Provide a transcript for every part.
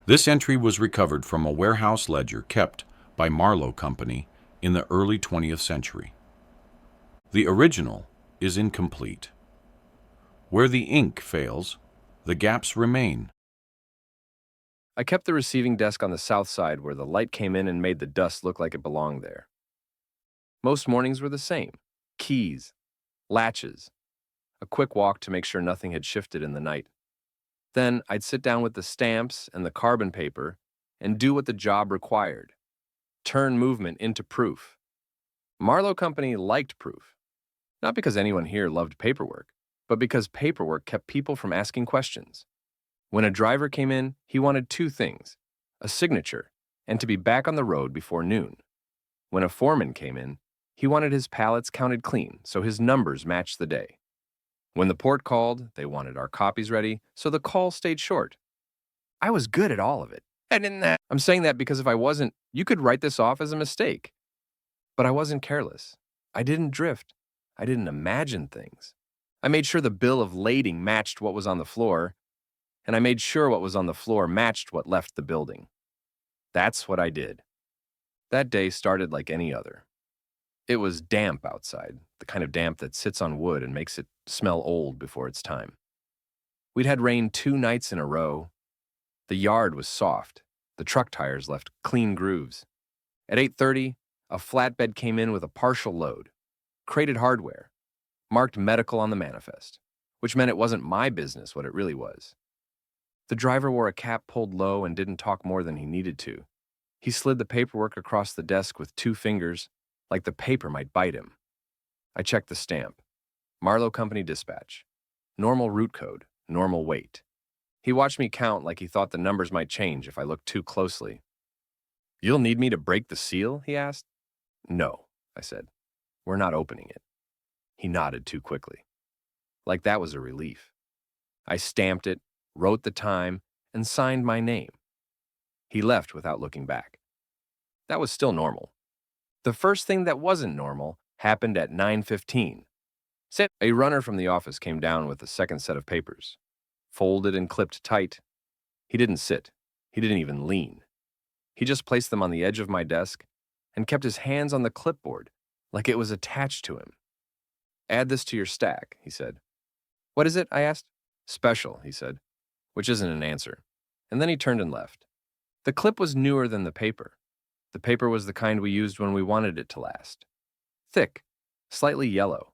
This entry was recovered from a warehouse ledger kept by Marlowe Company in the early 20th century. The original is incomplete. Where the ink fails, the gaps remain. I kept the receiving desk on the south side where the light came in and made the dust look like it belonged there. Most mornings were the same. Keys, latches, a quick walk to make sure nothing had shifted in the night. Then I'd sit down with the stamps and the carbon paper and do what the job required. Turn movement into proof. Marlowe Company liked proof. Not because anyone here loved paperwork, but because paperwork kept people from asking questions. When a driver came in, he wanted two things: a signature and to be back on the road before noon. When a foreman came in, he wanted his pallets counted clean so his numbers matched the day. When the port called, they wanted our copies ready so the call stayed short. I was good at all of it. I'm saying that because if I wasn't, you could write this off as a mistake. But I wasn't careless. I didn't drift. I didn't imagine things. I made sure the bill of lading matched what was on the floor, and I made sure what was on the floor matched what left the building. That's what I did. That day started like any other. It was damp outside, the kind of damp that sits on wood and makes it smell old before its time. We'd had rain 2 nights in a row. The yard was soft. The truck tires left clean grooves. At 8:30, a flatbed came in with a partial load, crated hardware, marked medical on the manifest, which meant it wasn't my business what it really was. The driver wore a cap pulled low and didn't talk more than he needed to. He slid the paperwork across the desk with 2 fingers, like the paper might bite him. I checked the stamp. Marlowe Company dispatch. Normal route code, normal weight. He watched me count like he thought the numbers might change if I looked too closely. "You'll need me to break the seal?" he asked. "No," I said. "We're not opening it." He nodded too quickly. Like that was a relief. I stamped it, wrote the time, and signed my name. He left without looking back. That was still normal. The first thing that wasn't normal happened at 9:15. A runner from the office came down with a second set of papers, folded and clipped tight. He didn't sit. He didn't even lean. He just placed them on the edge of my desk and kept his hands on the clipboard like it was attached to him. "Add this to your stack," he said. "What is it?" I asked. "Special," he said, which isn't an answer. And then he turned and left. The clip was newer than the paper. The paper was the kind we used when we wanted it to last. Thick, slightly yellow.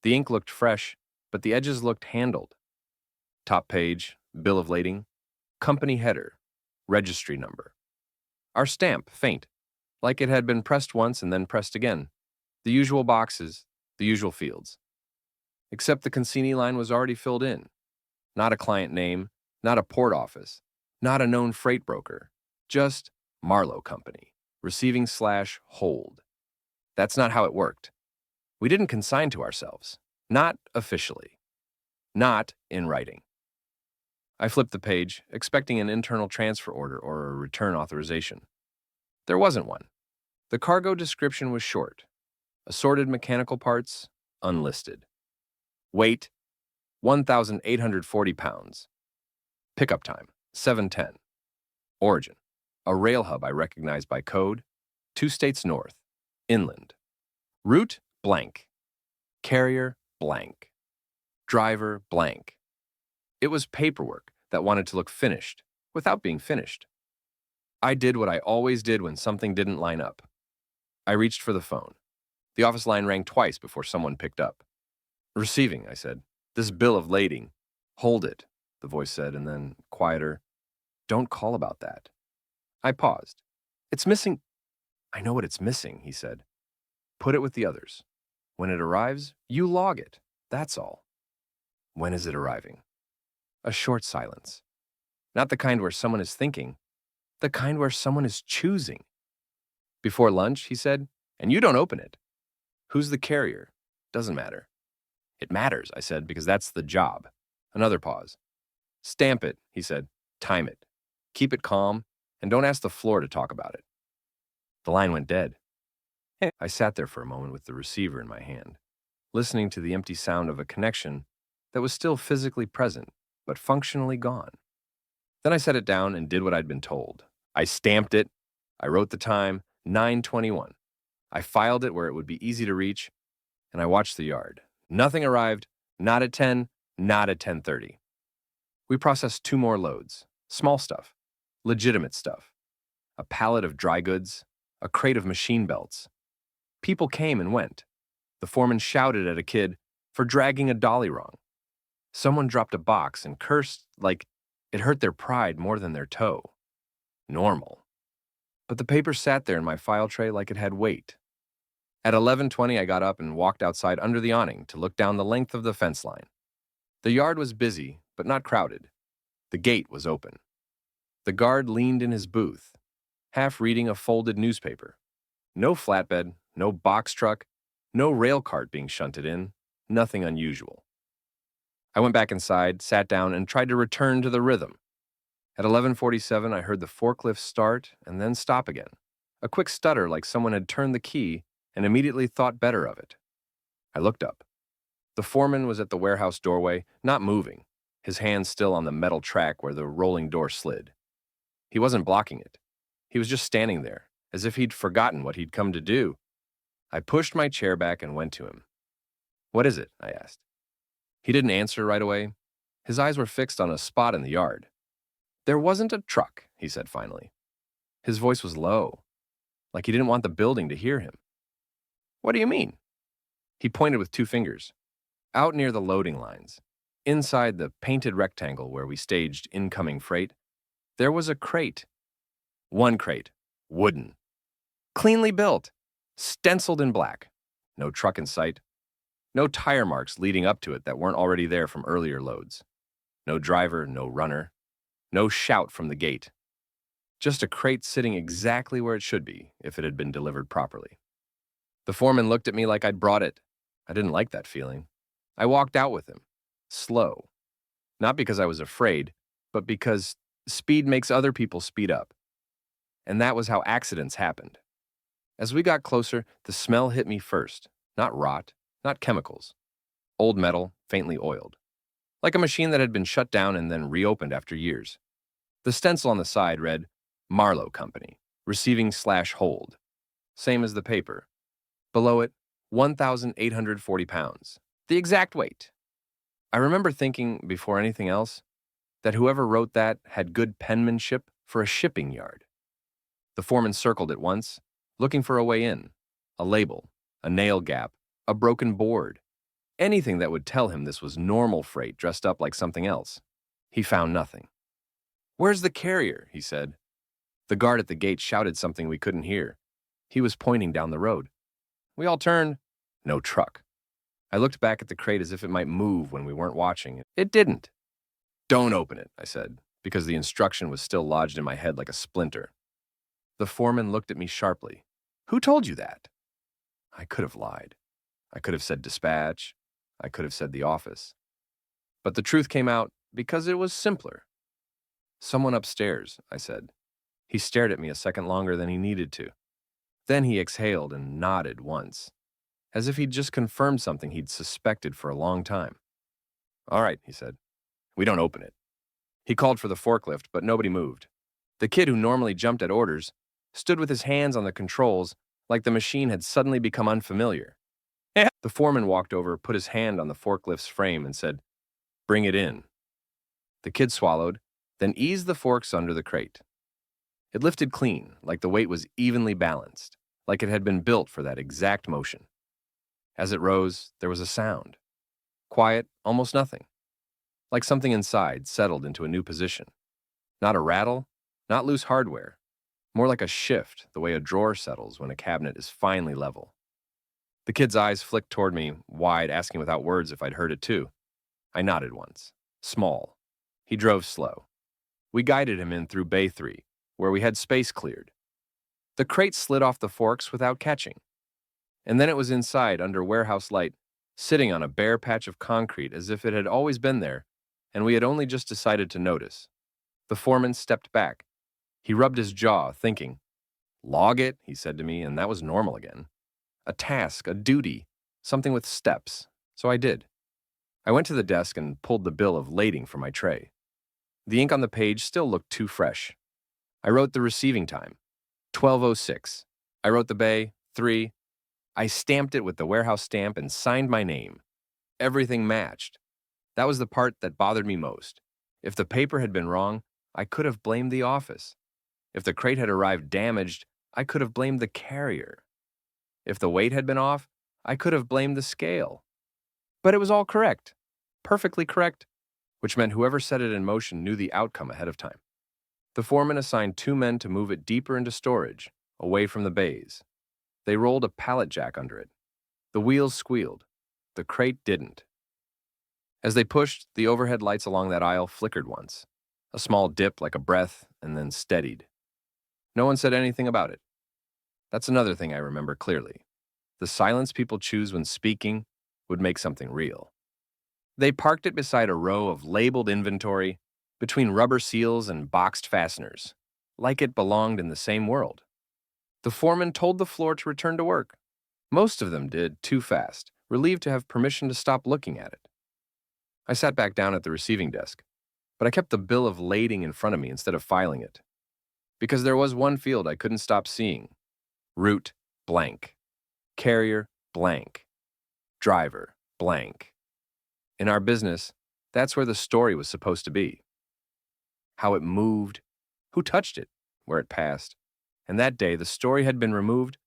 The ink looked fresh, but the edges looked handled. Top page, bill of lading, company header, registry number. Our stamp, faint, like it had been pressed once and then pressed again. The usual boxes, the usual fields. Except the consignee line was already filled in. Not a client name, not a port office, not a known freight broker, just Marlowe Company, receiving/hold. That's not how it worked. We didn't consign to ourselves. Not officially. Not in writing. I flipped the page, expecting an internal transfer order or a return authorization. There wasn't one. The cargo description was short. Assorted mechanical parts, unlisted. Weight, 1,840 pounds. Pickup time, 7:10. Origin, a rail hub I recognized by code, 2 states north, inland. Route, blank. Carrier, blank. Driver, blank. It was paperwork that wanted to look finished without being finished. I did what I always did when something didn't line up. I reached for the phone. The office line rang twice before someone picked up. "Receiving," I said. "This bill of lading." "Hold it," the voice said, and then, quieter, "Don't call about that." I paused. "It's missing." "I know what it's missing," he said. "Put it with the others. When it arrives, you log it. That's all." "When is it arriving?" A short silence. Not the kind where someone is thinking, the kind where someone is choosing. "Before lunch," he said, "and you don't open it." "Who's the carrier?" "Doesn't matter." "It matters," I said, "because that's the job." Another pause. "Stamp it," he said. "Time it. Keep it calm, and don't ask the floor to talk about it." The line went dead. I sat there for a moment with the receiver in my hand, listening to the empty sound of a connection that was still physically present, but functionally gone. Then I set it down and did what I'd been told. I stamped it. I wrote the time, 9:21. I filed it where it would be easy to reach, and I watched the yard. Nothing arrived, not at 10, not at 10:30. We processed 2 more loads. Small stuff. Legitimate stuff. A pallet of dry goods. A crate of machine belts. People came and went. The foreman shouted at a kid for dragging a dolly wrong. Someone dropped a box and cursed like it hurt their pride more than their toe. Normal. But the paper sat there in my file tray like it had weight. At 11:20, I got up and walked outside under the awning to look down the length of the fence line. The yard was busy, but not crowded. The gate was open. The guard leaned in his booth, half reading a folded newspaper. No flatbed, no box truck, no rail cart being shunted in, nothing unusual. I went back inside, sat down, and tried to return to the rhythm. At 11:47, I heard the forklift start and then stop again. A quick stutter like someone had turned the key and immediately thought better of it. I looked up. The foreman was at the warehouse doorway, not moving, his hand still on the metal track where the rolling door slid. He wasn't blocking it. He was just standing there, as if he'd forgotten what he'd come to do. I pushed my chair back and went to him. "What is it?" I asked. He didn't answer right away. His eyes were fixed on a spot in the yard. "There wasn't a truck," he said finally. His voice was low, like he didn't want the building to hear him. "What do you mean?" He pointed with 2 fingers. Out near the loading lines, inside the painted rectangle where we staged incoming freight, there was a crate. 1 crate, wooden, cleanly built, stenciled in black. No truck in sight. No tire marks leading up to it that weren't already there from earlier loads. No driver, no runner. No shout from the gate. Just a crate sitting exactly where it should be if it had been delivered properly. The foreman looked at me like I'd brought it. I didn't like that feeling. I walked out with him, slow. Not because I was afraid, but because speed makes other people speed up. And that was how accidents happened. As we got closer, the smell hit me first. Not rot, not chemicals. Old metal, faintly oiled. Like a machine that had been shut down and then reopened after years. The stencil on the side read, Marlowe Company, receiving/hold. Same as the paper. Below it, 1,840 pounds. The exact weight. I remember thinking, before anything else, that whoever wrote that had good penmanship for a shipping yard. The foreman circled it once, looking for a way in, a label, a nail gap, a broken board, anything that would tell him this was normal freight dressed up like something else. He found nothing. "Where's the carrier?" he said. The guard at the gate shouted something we couldn't hear. He was pointing down the road. We all turned. No truck. I looked back at the crate as if it might move when we weren't watching. It didn't. "Don't open it," I said, because the instruction was still lodged in my head like a splinter. The foreman looked at me sharply. "Who told you that?" I could have lied. I could have said dispatch. I could have said the office. But the truth came out because it was simpler. "Someone upstairs," I said. He stared at me a second longer than he needed to. Then he exhaled and nodded once, as if he'd just confirmed something he'd suspected for a long time. "All right," he said. "We don't open it." He called for the forklift, but nobody moved. The kid who normally jumped at orders stood with his hands on the controls like the machine had suddenly become unfamiliar. The foreman walked over, put his hand on the forklift's frame, and said, "Bring it in." The kid swallowed, then eased the forks under the crate. It lifted clean, like the weight was evenly balanced, like it had been built for that exact motion. As it rose, there was a sound. Quiet, almost nothing. Like something inside settled into a new position. Not a rattle, not loose hardware. More like a shift, the way a drawer settles when a cabinet is finally level. The kid's eyes flicked toward me, wide, asking without words if I'd heard it too. I nodded once. Small. He drove slow. We guided him in through Bay 3, where we had space cleared. The crate slid off the forks without catching. And then it was inside, under warehouse light, sitting on a bare patch of concrete as if it had always been there, and we had only just decided to notice. The foreman stepped back. He rubbed his jaw, thinking. "Log it," he said to me, and that was normal again. A task, a duty, something with steps. So I did. I went to the desk and pulled the bill of lading from my tray. The ink on the page still looked too fresh. I wrote the receiving time, 12:06. I wrote the bay, 3. I stamped it with the warehouse stamp and signed my name. Everything matched. That was the part that bothered me most. If the paper had been wrong, I could have blamed the office. If the crate had arrived damaged, I could have blamed the carrier. If the weight had been off, I could have blamed the scale. But it was all correct, perfectly correct, which meant whoever set it in motion knew the outcome ahead of time. The foreman assigned 2 men to move it deeper into storage, away from the bays. They rolled a pallet jack under it. The wheels squealed. The crate didn't. As they pushed, the overhead lights along that aisle flickered once. A small dip like a breath, and then steadied. No one said anything about it. That's another thing I remember clearly. The silence people choose when speaking would make something real. They parked it beside a row of labeled inventory, between rubber seals and boxed fasteners, like it belonged in the same world. The foreman told the floor to return to work. Most of them did, too fast, relieved to have permission to stop looking at it. I sat back down at the receiving desk, but I kept the bill of lading in front of me instead of filing it. Because there was one field I couldn't stop seeing. Route, blank. Carrier, blank. Driver, blank. In our business, that's where the story was supposed to be. How it moved, who touched it, where it passed. And that day, the story had been removed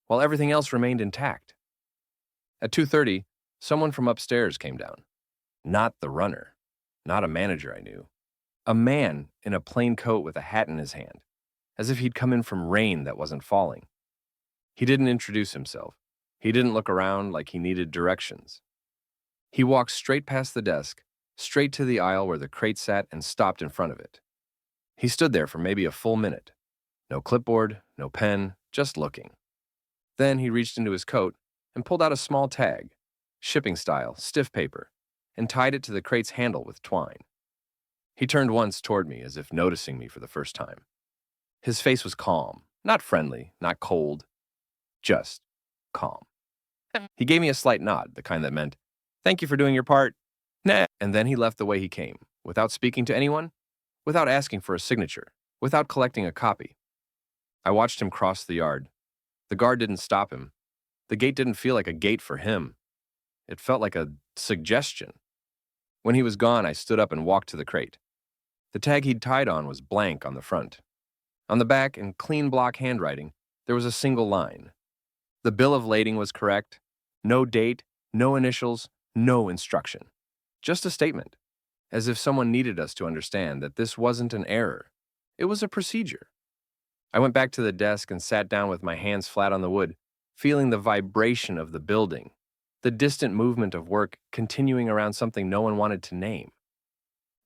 while everything else remained intact. At 2:30, someone from upstairs came down. Not the runner, not a manager I knew. A man in a plain coat with a hat in his hand, as if he'd come in from rain that wasn't falling. He didn't introduce himself. He didn't look around like he needed directions. He walked straight past the desk, straight to the aisle where the crate sat, and stopped in front of it. He stood there for maybe a full minute. No clipboard, no pen, just looking. Then he reached into his coat and pulled out a small tag, shipping style, stiff paper, and tied it to the crate's handle with twine. He turned once toward me as if noticing me for the first time. His face was calm, not friendly, not cold, just calm. He gave me a slight nod, the kind that meant, "Thank you for doing your part." Nah. And then he left the way he came, without speaking to anyone, without asking for a signature, without collecting a copy. I watched him cross the yard. The guard didn't stop him. The gate didn't feel like a gate for him. It felt like a suggestion. When he was gone, I stood up and walked to the crate. The tag he'd tied on was blank on the front. On the back, in clean block handwriting, there was a single line. The bill of lading was correct. No date, no initials, no instruction. Just a statement, as if someone needed us to understand that this wasn't an error. It was a procedure. I went back to the desk and sat down with my hands flat on the wood, feeling the vibration of the building, the distant movement of work continuing around something no one wanted to name.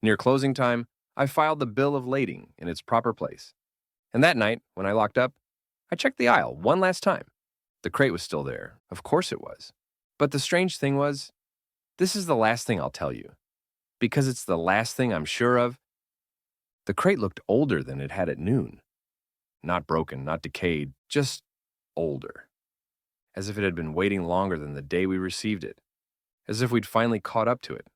Near closing time, I filed the bill of lading in its proper place. And that night, when I locked up, I checked the aisle one last time. The crate was still there. Of course it was. But the strange thing was, this is the last thing I'll tell you. Because it's the last thing I'm sure of. The crate looked older than it had at noon. Not broken, not decayed, just older. As if it had been waiting longer than the day we received it. As if we'd finally caught up to it.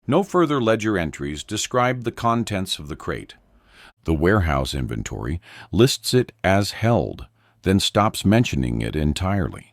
No further ledger entries describe the contents of the crate. The warehouse inventory lists it as held, then stops mentioning it entirely.